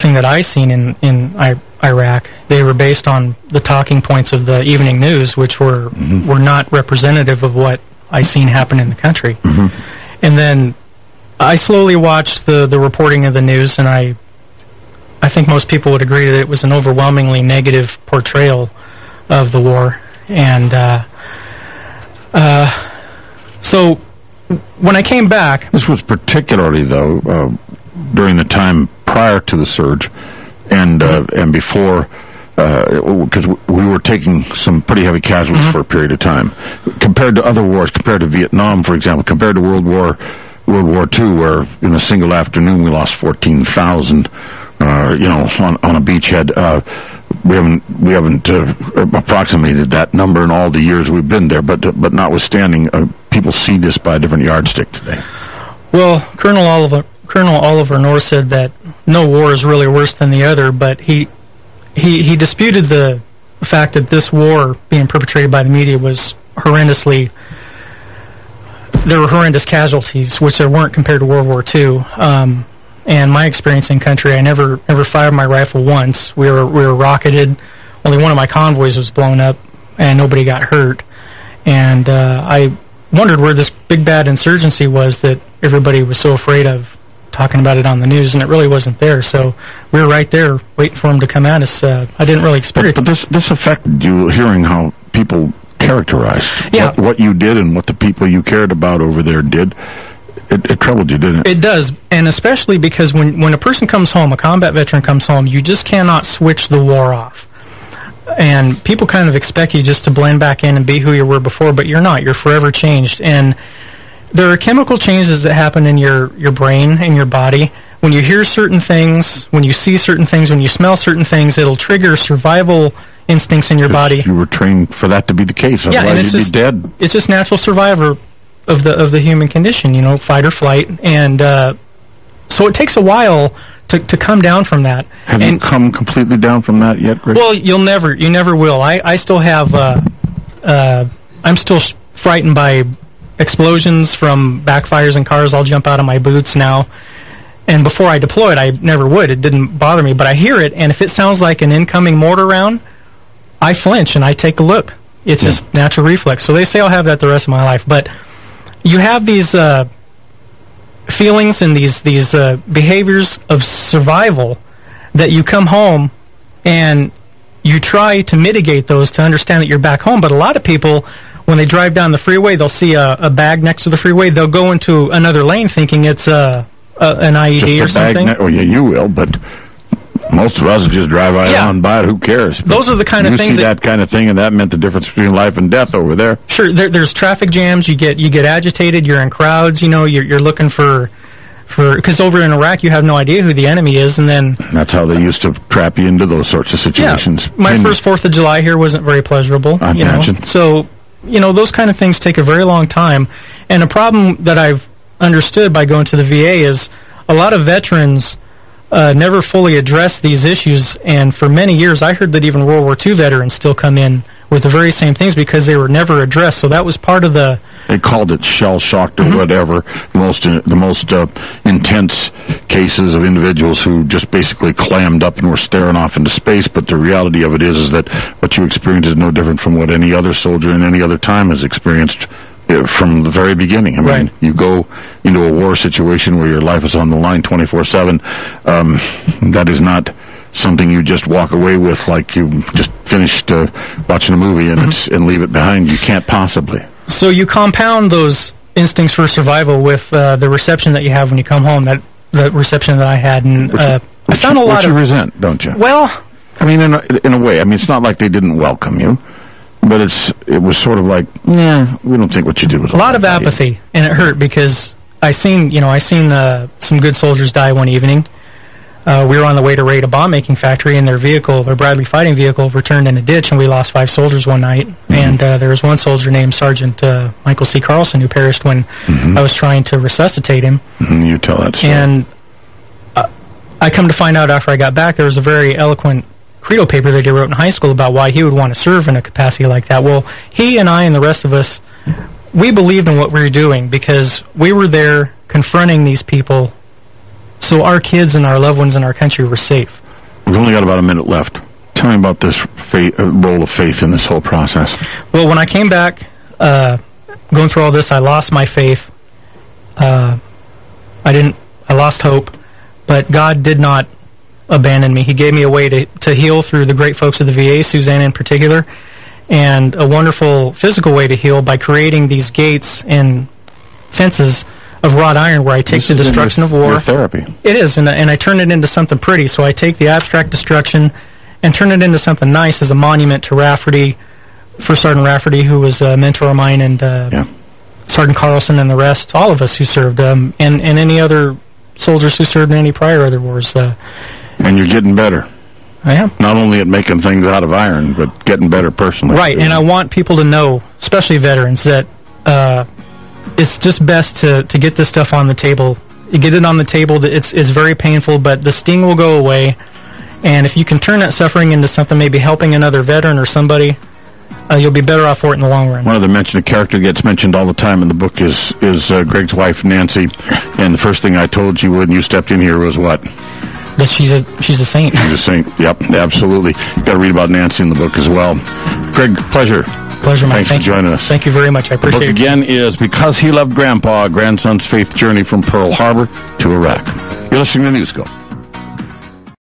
reporting that I seen in Iraq, they were based on the talking points of the evening news, which were not representative of what I seen happen in the country. And then I slowly watched the reporting of the news, and I think most people would agree that it was an overwhelmingly negative portrayal of the war. And so when I came back... This was particularly, though, during the time prior to the surge and before, because we were taking some pretty heavy casualties for a period of time. Compared to other wars, compared to Vietnam, for example, compared to World War II, where in a single afternoon we lost 14,000, on a beachhead. We haven't approximated that number in all the years we've been there, but notwithstanding, people see this by a different yardstick today. Well, Colonel Oliver North said that no war is really worse than the other, but he disputed the fact that this war being perpetrated by the media was horrendously... There were horrendous casualties, which there weren't compared to World War II. And my experience in country, I never fired my rifle once. We were rocketed. Only one of my convoys was blown up, and nobody got hurt. And I wondered where this big bad insurgency was that everybody was so afraid of talking about it on the news, and it really wasn't there. So we were right there waiting for them to come at us. I didn't really experience it. But this affected you, hearing how people characterized what you did and what the people you cared about over there did. It troubled you, didn't it? It does, and especially because when a person comes home, a combat veteran comes home, you just cannot switch the war off. And people kind of expect you just to blend back in and be who you were before, but you're not. You're forever changed. And there are chemical changes that happen in your brain and your body. When you hear certain things, when you see certain things, when you smell certain things, it'll trigger survival instincts in your body. You were trained for that to be the case, otherwise you'd be dead. It's just natural survival of the human condition, fight or flight, and so it takes a while to come down from that. Have you come completely down from that yet, Greg? Well, you never will. I still have, I'm still frightened by explosions from backfires in cars. I'll jump out of my boots now. And before I deployed, I never would. It didn't bother me, but I hear it, and if it sounds like an incoming mortar round, I flinch and I take a look. It's just natural reflex. So they say I'll have that the rest of my life, but you have these feelings and these behaviors of survival that you come home and you try to mitigate those to understand that you're back home. But a lot of people, when they drive down the freeway, they'll see a bag next to the freeway. They'll go into another lane thinking it's an IED or something. You will, but most of us just drive right on by it. Who cares? Those are the kind of things you see that kind of thing, and that meant the difference between life and death over there. Sure, there's traffic jams. You get agitated. You're in crowds. You're looking for because over in Iraq you have no idea who the enemy is, and then that's how they used to trap you into those sorts of situations. Yeah, my first 4th of July here wasn't very pleasurable. I imagine. So those kind of things take a very long time, and a problem that I've understood by going to the VA is a lot of veterans never fully address these issues, and for many years I heard that even World War II veterans still come in with the very same things because they were never addressed. So that was part of the... They called it shell-shocked or whatever, the most intense cases of individuals who just basically clammed up and were staring off into space, but the reality of it is that what you experience is no different from what any other soldier in any other time has experienced from the very beginning. I mean, you go into a war situation where your life is on the line 24/7. That is not something you just walk away with like you just finished watching a movie and leave it behind. You can't possibly. So you compound those instincts for survival with the reception that you have when you come home. The reception that I had, and I found a lot of... you resent, don't you? Well, I mean, in a way. I mean, it's not like they didn't welcome you. But it was sort of like, we don't think what you did was a lot of apathy, and it hurt because I seen some good soldiers die one evening. We were on the way to raid a bomb-making factory, and their Bradley fighting vehicle, returned in a ditch, and we lost 5 soldiers one night. And there was one soldier named Sergeant Michael C. Carlson who perished when I was trying to resuscitate him. You tell that story. And I come to find out after I got back, there was a very eloquent credo paper that he wrote in high school about why he would want to serve in a capacity like that. Well, he and I and the rest of us, we believed in what we were doing because we were there confronting these people so our kids and our loved ones in our country were safe. We've only got about a minute left. Tell me about this role of faith in this whole process. Well, when I came back, going through all this, I lost my faith. I lost hope, but God did not abandon me. He gave me a way to heal through the great folks of the VA, Suzanne in particular, and a wonderful physical way to heal by creating these gates and fences of wrought iron where I take the destruction of war. Your therapy. It is, and I turn it into something pretty. So I take the abstract destruction and turn it into something nice as a monument to Rafferty, First Sergeant Rafferty, who was a mentor of mine, and Sergeant Carlson and the rest, all of us who served, and any other soldiers who served in any prior other wars. And you're getting better. I am. Not only at making things out of iron, but getting better personally. Right, and I want people to know, especially veterans, that it's just best to get this stuff on the table. You get it on the table, it's very painful, but the sting will go away. And if you can turn that suffering into something, maybe helping another veteran or somebody, you'll be better off for it in the long run. One other character that gets mentioned all the time in the book is Greg's wife, Nancy. And the first thing I told you when you stepped in here was what? That she's a saint. She's a saint. Yep, absolutely. You got to read about Nancy in the book as well. Greg, pleasure. Pleasure, Mike. Thanks for joining us. Thank you very much. I appreciate it. The book again is Because He Loved Grandpa, a Grandson's Faith Journey from Pearl Harbor to Iraq. You're listening to Newsco.